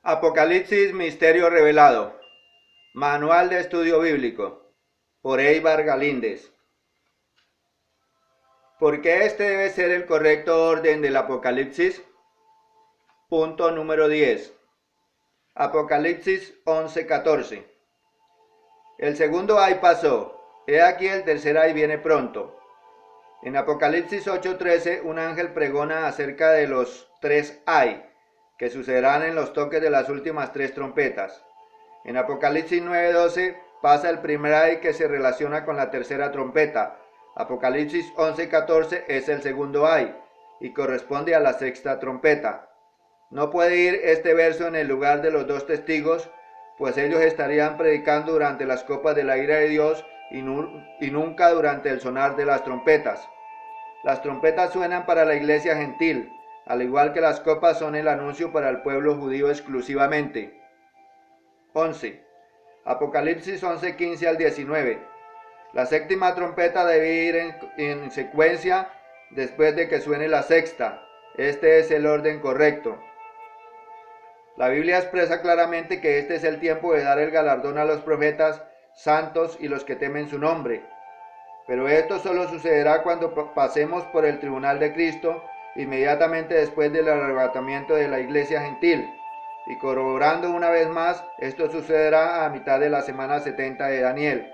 Apocalipsis Misterio Revelado. Manual de Estudio Bíblico. Por Eibar Galíndez. ¿Por qué este debe ser el correcto orden del Apocalipsis? Punto número 10. Apocalipsis 11:14. El segundo ay pasó. He aquí el tercer ay viene pronto. En Apocalipsis 8:13 un ángel pregona acerca de los tres ay que sucederán en los toques de las últimas tres trompetas. En Apocalipsis 9:12 pasa el primer ay que se relaciona con la tercera trompeta. Apocalipsis 11:14 es el segundo ay y corresponde a la sexta trompeta. No puede ir este verso en el lugar de los dos testigos, pues ellos estarían predicando durante las copas de la ira de Dios y nunca durante el sonar de las trompetas. Las trompetas suenan para la iglesia gentil, al igual que las copas son el anuncio para el pueblo judío exclusivamente. 11. Apocalipsis 11:15 al 19. La séptima trompeta debe ir en secuencia después de que suene la sexta. Este es el orden correcto. La Biblia expresa claramente que este es el tiempo de dar el galardón a los profetas santos y los que temen su nombre. Pero esto solo sucederá cuando pasemos por el tribunal de Cristo, inmediatamente después del arrebatamiento de la iglesia gentil. Y corroborando una vez más, esto sucederá a mitad de la semana 70 de Daniel.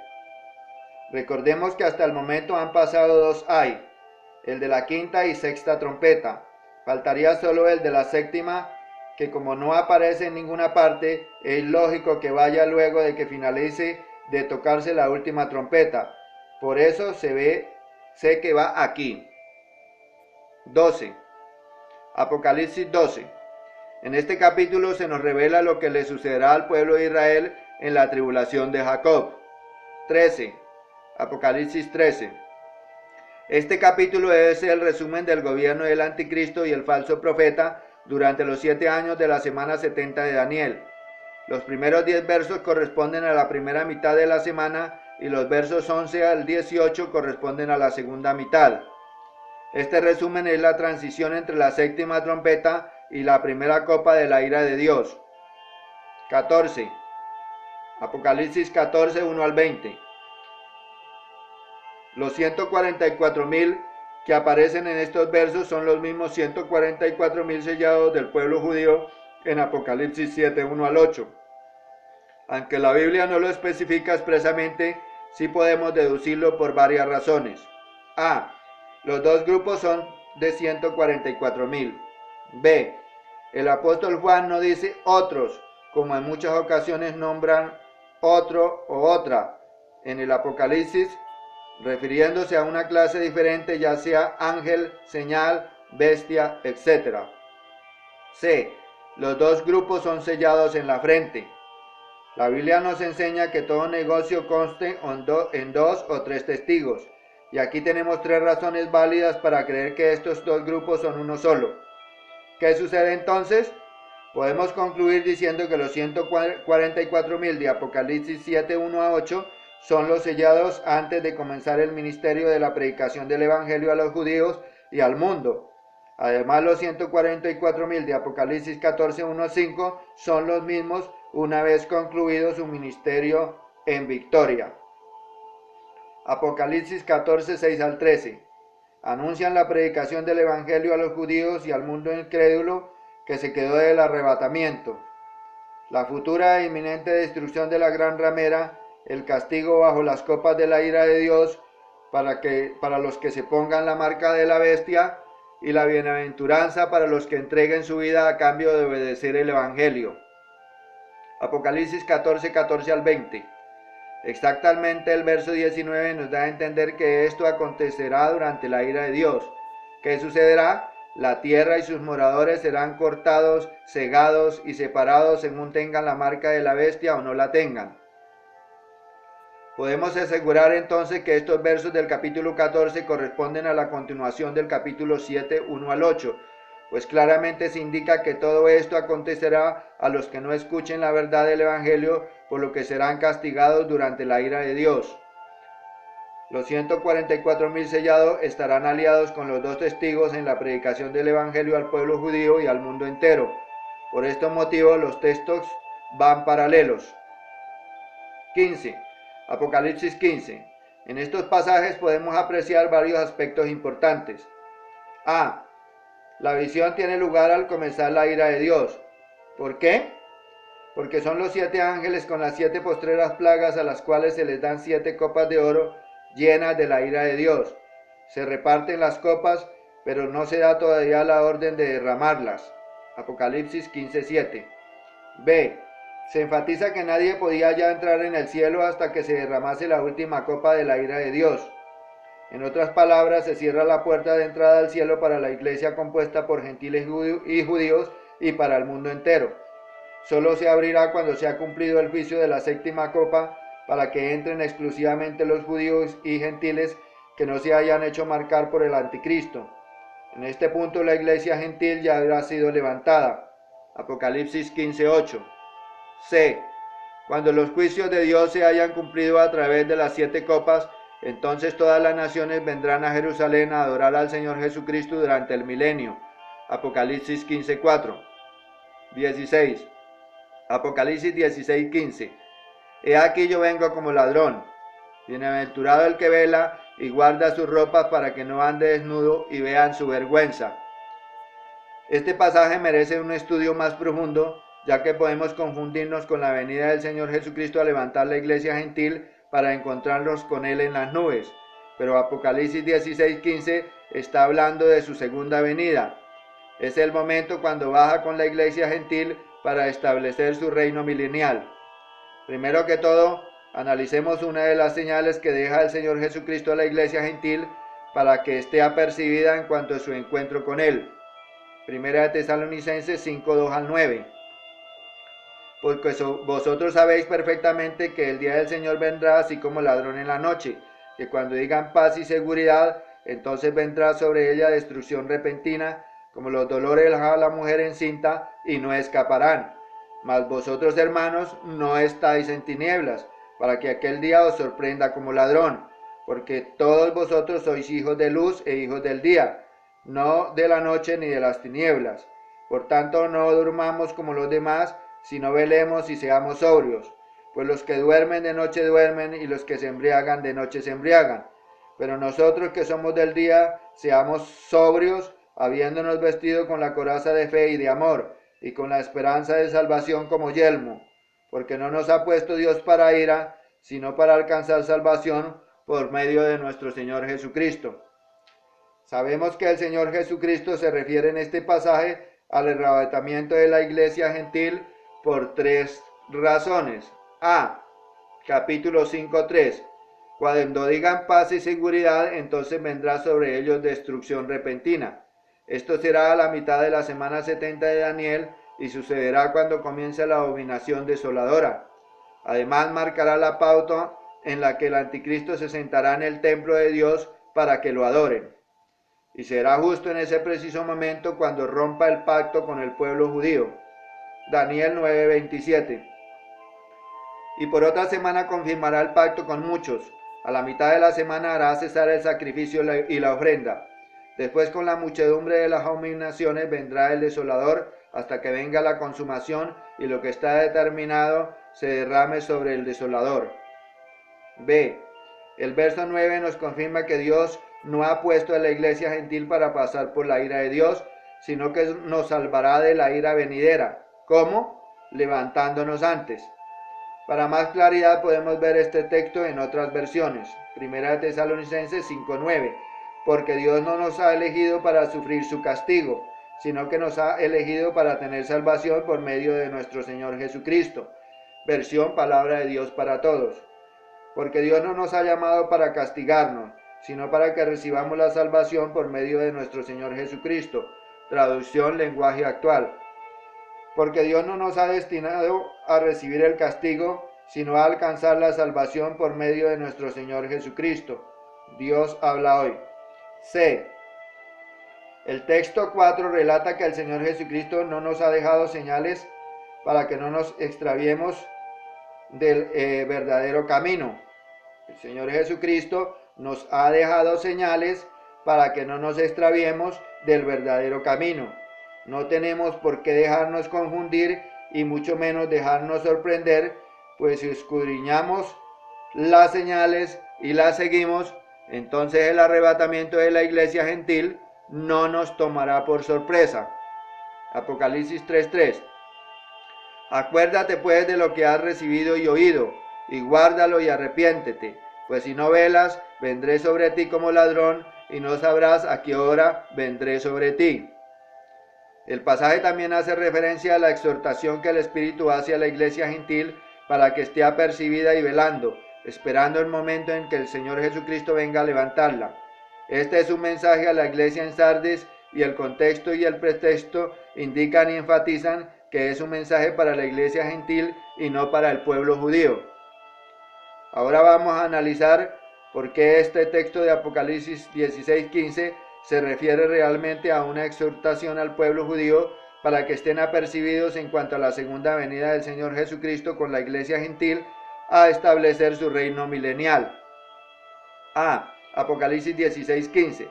Recordemos que hasta el momento han pasado dos ay, el de la quinta y sexta trompeta. Faltaría solo el de la séptima, que como no aparece en ninguna parte, es lógico que vaya luego de que finalice de tocarse la última trompeta. Por eso sé que va aquí. 12. Apocalipsis 12. En este capítulo se nos revela lo que le sucederá al pueblo de Israel en la tribulación de Jacob. 13. Apocalipsis 13. Este capítulo es el resumen del gobierno del anticristo y el falso profeta durante los 7 años de la semana 70 de Daniel. Los primeros 10 versos corresponden a la primera mitad de la semana y los versos 11 al 18 corresponden a la segunda mitad. Este resumen es la transición entre la séptima trompeta y la primera copa de la ira de Dios. 14. Apocalipsis 14, 1 al 20. Los 144,000 que aparecen en estos versos son los mismos 144,000 sellados del pueblo judío en Apocalipsis 7, 1 al 8. Aunque la Biblia no lo especifica expresamente, sí podemos deducirlo por varias razones. A. Los dos grupos son de 144,000. B. El apóstol Juan no dice otros, como en muchas ocasiones nombran otro o otra en el Apocalipsis, refiriéndose a una clase diferente, ya sea ángel, señal, bestia, etc. C. Los dos grupos son sellados en la frente. La Biblia nos enseña que todo negocio conste en dos o tres testigos, y aquí tenemos tres razones válidas para creer que estos dos grupos son uno solo. ¿Qué sucede entonces? Podemos concluir diciendo que los 144,000 de Apocalipsis 7, 1 a 8 son los sellados antes de comenzar el ministerio de la predicación del Evangelio a los judíos y al mundo. Además, los 144,000 de Apocalipsis 14, 1 a 5 son los mismos una vez concluido su ministerio en victoria. Apocalipsis 14, 6 al 13. Anuncian la predicación del Evangelio a los judíos y al mundo incrédulo que se quedó del arrebatamiento. La futura e inminente destrucción de la gran ramera, el castigo bajo las copas de la ira de Dios para los que se pongan la marca de la bestia y la bienaventuranza para los que entreguen su vida a cambio de obedecer el Evangelio. Apocalipsis 14, 14 al 20. Exactamente el verso 19 nos da a entender que esto acontecerá durante la ira de Dios. ¿Qué sucederá? La tierra y sus moradores serán cortados, cegados y separados según tengan la marca de la bestia o no la tengan. Podemos asegurar entonces que estos versos del capítulo 14 corresponden a la continuación del capítulo 7, 1 al 8, pues claramente se indica que todo esto acontecerá a los que no escuchen la verdad del Evangelio, por lo que serán castigados durante la ira de Dios. Los 144,000 sellados estarán aliados con los dos testigos en la predicación del Evangelio al pueblo judío y al mundo entero, Por estos motivos los textos van paralelos. 15. Apocalipsis 15. En estos pasajes podemos apreciar varios aspectos importantes. A. La visión tiene lugar al comenzar la ira de Dios. ¿Por qué? Porque son los 7 ángeles con las 7 postreras plagas a las cuales se les dan 7 copas de oro llenas de la ira de Dios. Se reparten las copas, pero no se da todavía la orden de derramarlas. Apocalipsis 15:7. B. Se enfatiza que nadie podía ya entrar en el cielo hasta que se derramase la última copa de la ira de Dios. En otras palabras, se cierra la puerta de entrada al cielo para la iglesia compuesta por gentiles y judíos y para el mundo entero. Solo se abrirá cuando se ha cumplido el juicio de la séptima copa para que entren exclusivamente los judíos y gentiles que no se hayan hecho marcar por el anticristo. En este punto la iglesia gentil ya habrá sido levantada. Apocalipsis 15:8. C. Cuando los juicios de Dios se hayan cumplido a través de las 7 copas, entonces todas las naciones vendrán a Jerusalén a adorar al Señor Jesucristo durante el milenio. Apocalipsis 15:4. 16. Apocalipsis 16:15. He aquí yo vengo como ladrón. Bienaventurado el que vela y guarda sus ropas para que no ande desnudo y vean su vergüenza. Este pasaje merece un estudio más profundo, ya que podemos confundirnos con la venida del Señor Jesucristo a levantar la iglesia gentil para encontrarnos con Él en las nubes. Pero Apocalipsis 16:15 está hablando de su segunda venida. Es el momento cuando baja con la iglesia gentil para establecer su reino milenial. Primero que todo, analicemos una de las señales que deja el Señor Jesucristo a la iglesia gentil para que esté apercibida en cuanto a su encuentro con Él. Primera de Tesalonicenses 5:2-9. Porque vosotros sabéis perfectamente que el día del Señor vendrá así como ladrón en la noche, que cuando digan paz y seguridad, entonces vendrá sobre ella destrucción repentina, como los dolores a la mujer encinta, y no escaparán. Mas vosotros, hermanos, no estáis en tinieblas, para que aquel día os sorprenda como ladrón, porque todos vosotros sois hijos de luz e hijos del día, no de la noche ni de las tinieblas. Por tanto, no durmamos como los demás, sino velemos y seamos sobrios. Pues los que duermen de noche duermen, y los que se embriagan de noche se embriagan. Pero nosotros que somos del día, seamos sobrios, habiéndonos vestido con la coraza de fe y de amor, y con la esperanza de salvación como yelmo. Porque no nos ha puesto Dios para ira, sino para alcanzar salvación por medio de nuestro Señor Jesucristo. Sabemos que el Señor Jesucristo se refiere en este pasaje al arrebatamiento de la iglesia gentil por 3 razones. A. Capítulo 5:3. Cuando digan paz y seguridad, entonces vendrá sobre ellos destrucción repentina. Esto será a la mitad de la semana 70 de Daniel y sucederá cuando comience la abominación desoladora. Además, marcará la pauta en la que el anticristo se sentará en el templo de Dios para que lo adoren. Y será justo en ese preciso momento cuando rompa el pacto con el pueblo judío. Daniel 9:27. Y por otra semana confirmará el pacto con muchos. A la mitad de la semana hará cesar el sacrificio y la ofrenda. Después, con la muchedumbre de las abominaciones vendrá el desolador hasta que venga la consumación y lo que está determinado se derrame sobre el desolador. B. El verso 9 nos confirma que Dios no ha puesto a la iglesia gentil para pasar por la ira de Dios, sino que nos salvará de la ira venidera. ¿Cómo? Levantándonos antes. Para más claridad podemos ver este texto en otras versiones. Primera de Tesalonicenses 5:9. Porque Dios no nos ha elegido para sufrir su castigo, sino que nos ha elegido para tener salvación por medio de nuestro Señor Jesucristo. Versión Palabra de Dios para Todos. Porque Dios no nos ha llamado para castigarnos, sino para que recibamos la salvación por medio de nuestro Señor Jesucristo. Traducción Lenguaje Actual. Porque Dios no nos ha destinado a recibir el castigo, sino a alcanzar la salvación por medio de nuestro Señor Jesucristo. Dios habla hoy. C. El texto 4 relata que el Señor Jesucristo no nos ha dejado señales para que no nos extraviemos del verdadero camino. El Señor Jesucristo nos ha dejado señales para que no nos extraviemos del verdadero camino. No tenemos por qué dejarnos confundir y mucho menos dejarnos sorprender, pues si escudriñamos las señales y las seguimos, entonces el arrebatamiento de la iglesia gentil no nos tomará por sorpresa. Apocalipsis 3:3. Acuérdate pues de lo que has recibido y oído, y guárdalo y arrepiéntete, pues si no velas, vendré sobre ti como ladrón, y no sabrás a qué hora vendré sobre ti. El pasaje también hace referencia a la exhortación que el Espíritu hace a la iglesia gentil para que esté apercibida y velando, esperando el momento en que el Señor Jesucristo venga a levantarla. Este es un mensaje a la iglesia en Sardis y el contexto y el pretexto indican y enfatizan que es un mensaje para la iglesia gentil y no para el pueblo judío. Ahora vamos a analizar por qué este texto de Apocalipsis 16:15 se refiere realmente a una exhortación al pueblo judío para que estén apercibidos en cuanto a la segunda venida del Señor Jesucristo con la iglesia gentil a establecer su reino milenial. Apocalipsis 16:15.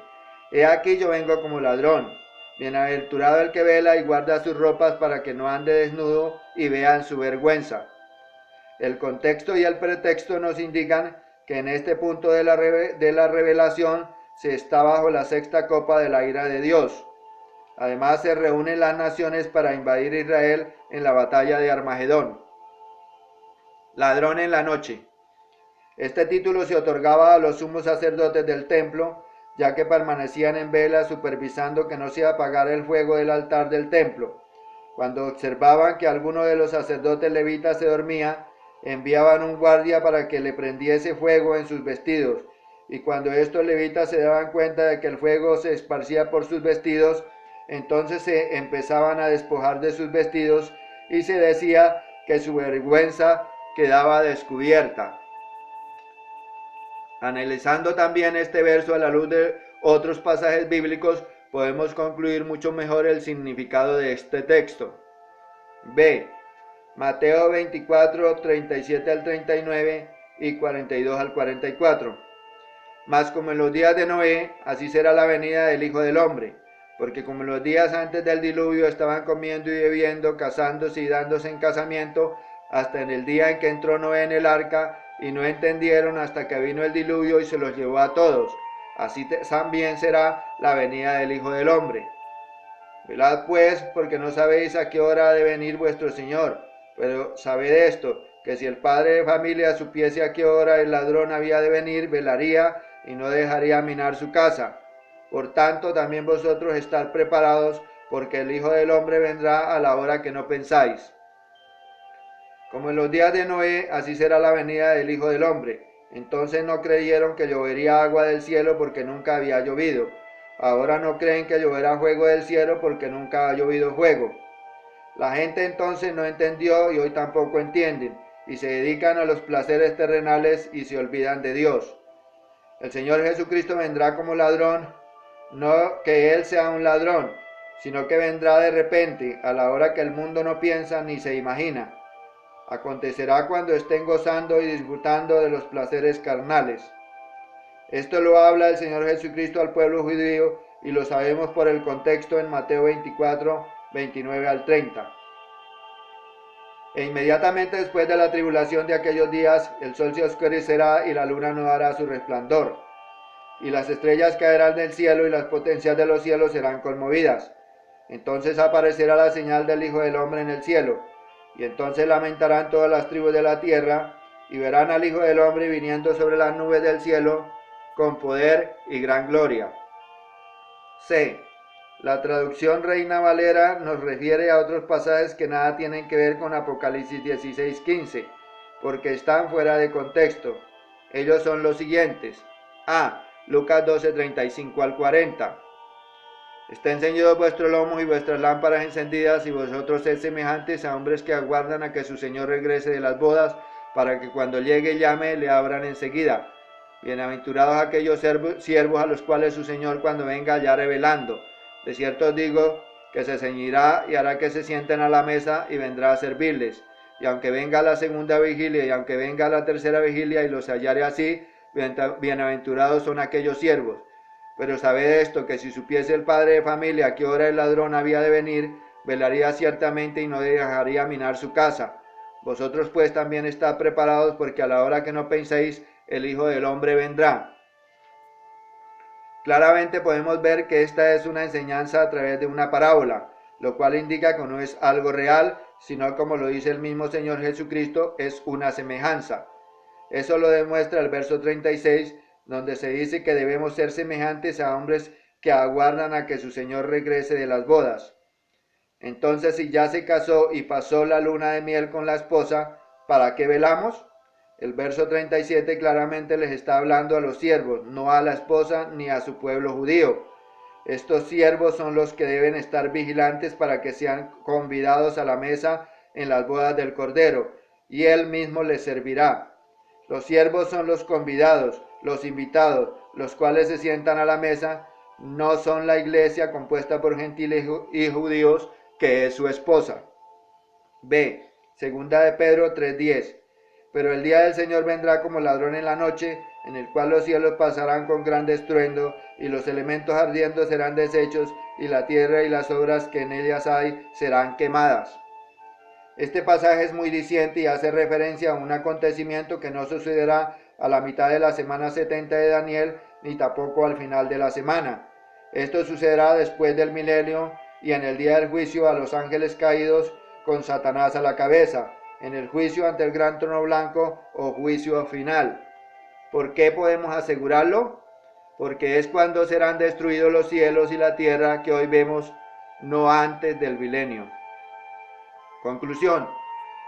He aquí yo vengo como ladrón. Bienaventurado el que vela y guarda sus ropas para que no ande desnudo y vean su vergüenza. El contexto y el pretexto nos indican que en este punto de la revelación se está bajo la sexta copa de la ira de Dios. Además se reúnen las naciones para invadir Israel en la batalla de Armagedón. Ladrón en la noche. Este título se otorgaba a los sumos sacerdotes del templo, ya que permanecían en vela supervisando que no se apagara el fuego del altar del templo. Cuando observaban que alguno de los sacerdotes levitas se dormía, enviaban un guardia para que le prendiese fuego en sus vestidos, y cuando estos levitas se daban cuenta de que el fuego se esparcía por sus vestidos, entonces se empezaban a despojar de sus vestidos y se decía que su vergüenza quedaba descubierta. Analizando también este verso a la luz de otros pasajes bíblicos, podemos concluir mucho mejor el significado de este texto. B. Mateo 24, 37 al 39 y 42 al 44. Mas como en los días de Noé, así será la venida del Hijo del Hombre. Porque como en los días antes del diluvio estaban comiendo y bebiendo, casándose y dándose en casamiento, hasta en el día en que entró Noé en el arca, y no entendieron hasta que vino el diluvio y se los llevó a todos. Así también será la venida del Hijo del Hombre. Velad pues, porque no sabéis a qué hora ha de venir vuestro Señor. Pero sabed esto, que si el padre de familia supiese a qué hora el ladrón había de venir, velaría y no dejaría minar su casa. Por tanto, también vosotros estad preparados, porque el Hijo del Hombre vendrá a la hora que no pensáis. Como en los días de Noé, así será la venida del Hijo del Hombre. Entonces no creyeron que llovería agua del cielo porque nunca había llovido. Ahora no creen que lloverá fuego del cielo porque nunca ha llovido fuego. La gente entonces no entendió y hoy tampoco entienden, y se dedican a los placeres terrenales y se olvidan de Dios. El Señor Jesucristo vendrá como ladrón, no que Él sea un ladrón, sino que vendrá de repente, a la hora que el mundo no piensa ni se imagina. Acontecerá cuando estén gozando y disfrutando de los placeres carnales. Esto lo habla el Señor Jesucristo al pueblo judío y lo sabemos por el contexto en Mateo 24, 29 al 30. E inmediatamente después de la tribulación de aquellos días, el sol se oscurecerá y la luna no dará su resplandor. Y las estrellas caerán del cielo y las potencias de los cielos serán conmovidas. Entonces aparecerá la señal del Hijo del Hombre en el cielo. Y entonces lamentarán todas las tribus de la tierra y verán al Hijo del Hombre viniendo sobre las nubes del cielo con poder y gran gloria. C. La traducción Reina Valera nos refiere a otros pasajes que nada tienen que ver con Apocalipsis 16:15, porque están fuera de contexto. Ellos son los siguientes. Lucas 12:35 al 40. Estén ceñidos vuestros lomos y vuestras lámparas encendidas, y vosotros sed semejantes a hombres que aguardan a que su Señor regrese de las bodas, para que cuando llegue llame, le abran enseguida. Bienaventurados aquellos siervos a los cuales su Señor cuando venga hallará velando. De cierto os digo que se ceñirá y hará que se sienten a la mesa y vendrá a servirles. Y aunque venga la segunda vigilia y aunque venga la tercera vigilia y los hallare así, bienaventurados son aquellos siervos. Pero sabed esto, que si supiese el padre de familia a qué hora el ladrón había de venir, velaría ciertamente y no dejaría minar su casa. Vosotros pues también estad preparados, porque a la hora que no penséis, el Hijo del Hombre vendrá. Claramente podemos ver que esta es una enseñanza a través de una parábola, lo cual indica que no es algo real, sino como lo dice el mismo Señor Jesucristo, es una semejanza. Eso lo demuestra el verso 36, donde se dice que debemos ser semejantes a hombres que aguardan a que su Señor regrese de las bodas. Entonces, si ya se casó y pasó la luna de miel con la esposa, ¿para qué velamos? El verso 37 claramente les está hablando a los siervos, no a la esposa ni a su pueblo judío. Estos siervos son los que deben estar vigilantes para que sean convidados a la mesa en las bodas del Cordero, y él mismo les servirá. Los siervos son los convidados, los invitados, los cuales se sientan a la mesa, no son la iglesia compuesta por gentiles y judíos, que es su esposa. B. Segunda de Pedro 3:10. Pero el día del Señor vendrá como ladrón en la noche, en el cual los cielos pasarán con gran estruendo, y los elementos ardiendo serán deshechos, y la tierra y las obras que en ellas hay serán quemadas. Este pasaje es muy diciente y hace referencia a un acontecimiento que no sucederá a la mitad de la semana 70 de Daniel, ni tampoco al final de la semana. Esto sucederá después del milenio y en el día del juicio a los ángeles caídos con Satanás a la cabeza, en el juicio ante el gran trono blanco o juicio final. ¿Por qué podemos asegurarlo? Porque es cuando serán destruidos los cielos y la tierra que hoy vemos, no antes del milenio. Conclusión.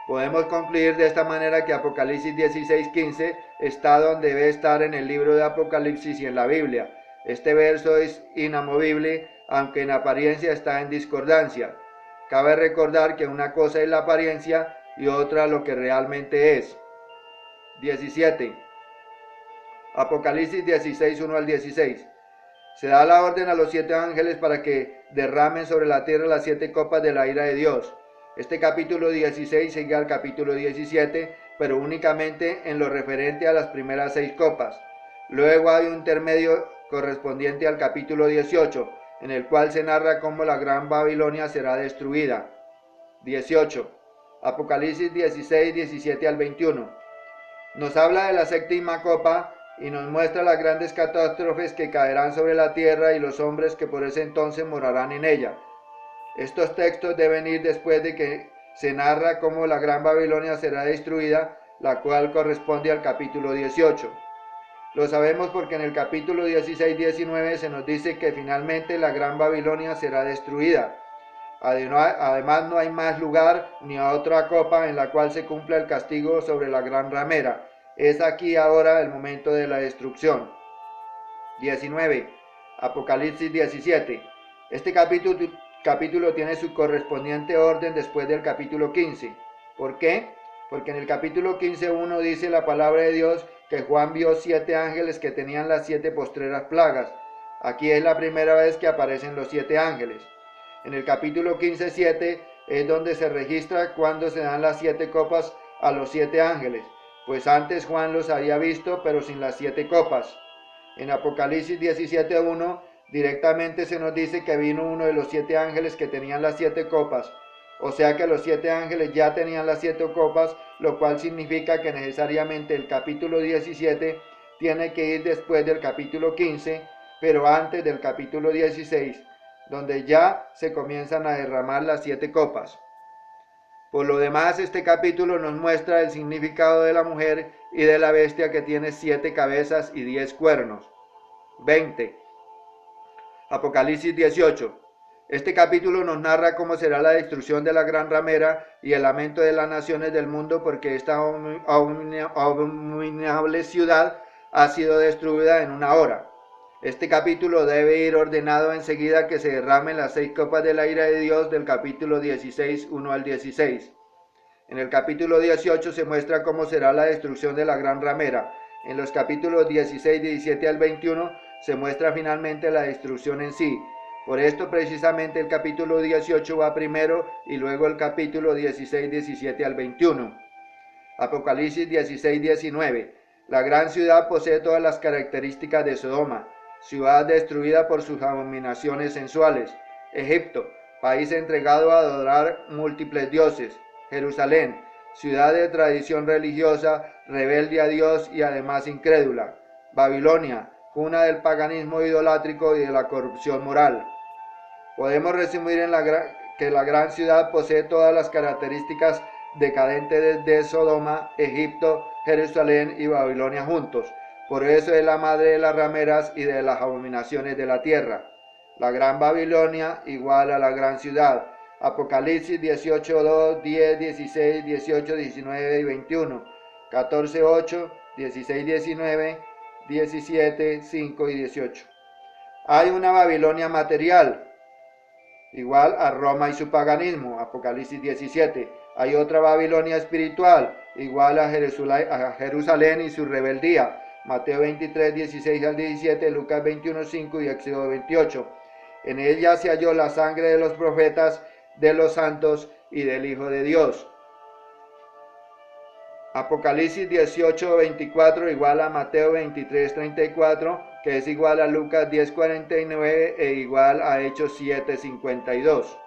Podemos concluir de esta manera que Apocalipsis 16:15 está donde debe estar en el libro de Apocalipsis y en la Biblia. Este verso es inamovible, aunque en apariencia está en discordancia. Cabe recordar que una cosa es la apariencia y otra lo que realmente es. 17. Apocalipsis 16:1 al 16. Se da la orden a los 7 ángeles para que derramen sobre la tierra las 7 copas de la ira de Dios. Este capítulo 16 sigue al capítulo 17, pero únicamente en lo referente a las primeras 6 copas. Luego hay un intermedio correspondiente al capítulo 18, en el cual se narra cómo la gran Babilonia será destruida. 18. Apocalipsis 16, 17 al 21. Nos habla de la séptima copa y nos muestra las grandes catástrofes que caerán sobre la tierra y los hombres que por ese entonces morarán en ella. Estos textos deben ir después de que se narra cómo la gran Babilonia será destruida, la cual corresponde al capítulo 18. Lo sabemos porque en el capítulo 16-19 se nos dice que finalmente la gran Babilonia será destruida. Además no hay más lugar ni a otra copa en la cual se cumpla el castigo sobre la gran ramera. Es aquí ahora el momento de la destrucción. 19. Apocalipsis 17. Este capítulo tiene su correspondiente orden después del capítulo 15. ¿Por qué? Porque en el capítulo 15:1 dice la palabra de Dios que Juan vio 7 ángeles que tenían las 7 postreras plagas. Aquí es la primera vez que aparecen los 7 ángeles. En el capítulo 15:7 es donde se registra cuando se dan las 7 copas a los 7 ángeles, pues antes Juan los había visto pero sin las 7 copas. En Apocalipsis 17:1 directamente se nos dice que vino uno de los 7 ángeles que tenían las 7 copas, o sea que los 7 ángeles ya tenían las 7 copas, lo cual significa que necesariamente el capítulo 17 tiene que ir después del capítulo 15, pero antes del capítulo 16, donde ya se comienzan a derramar las 7 copas. Por lo demás, este capítulo nos muestra el significado de la mujer y de la bestia que tiene 7 cabezas y 10 cuernos. 20. Apocalipsis 18. Este capítulo nos narra cómo será la destrucción de la gran ramera y el lamento de las naciones del mundo porque esta abominable ciudad ha sido destruida en una hora. Este capítulo debe ir ordenado enseguida que se derramen las 6 copas de la ira de Dios del capítulo 16, 1 al 16. En el capítulo 18 se muestra cómo será la destrucción de la gran ramera. En los capítulos 16, 17 al 21 se muestra finalmente la destrucción en sí. Por esto precisamente el capítulo 18 va primero y luego el capítulo 16, 17 al 21. Apocalipsis 16, 19. La gran ciudad posee todas las características de Sodoma. ciudad destruida por sus abominaciones sensuales. Egipto, país entregado a adorar múltiples dioses. Jerusalén, ciudad de tradición religiosa, rebelde a Dios y además incrédula. Babilonia, cuna del paganismo idolátrico y de la corrupción moral. Podemos resumir que la gran ciudad posee todas las características decadentes de Sodoma, Egipto, Jerusalén y Babilonia juntos. Por eso es la madre de las rameras y de las abominaciones de la tierra. La gran Babilonia igual a la gran ciudad. Apocalipsis 18:2, 10, 16, 18, 19 y 21. 14:8, 16, 19, 17, 5 y 18. Hay una Babilonia material, igual a Roma y su paganismo, Apocalipsis 17. Hay otra Babilonia espiritual, igual a Jerusalén y su rebeldía, Mateo 23, 16 al 17, Lucas 21, 5 y Éxodo 28. En ella se halló la sangre de los profetas, de los santos y del Hijo de Dios. Apocalipsis 18, 24 igual a Mateo 23, 34, que es igual a Lucas 10, 49 e igual a Hechos 7, 52.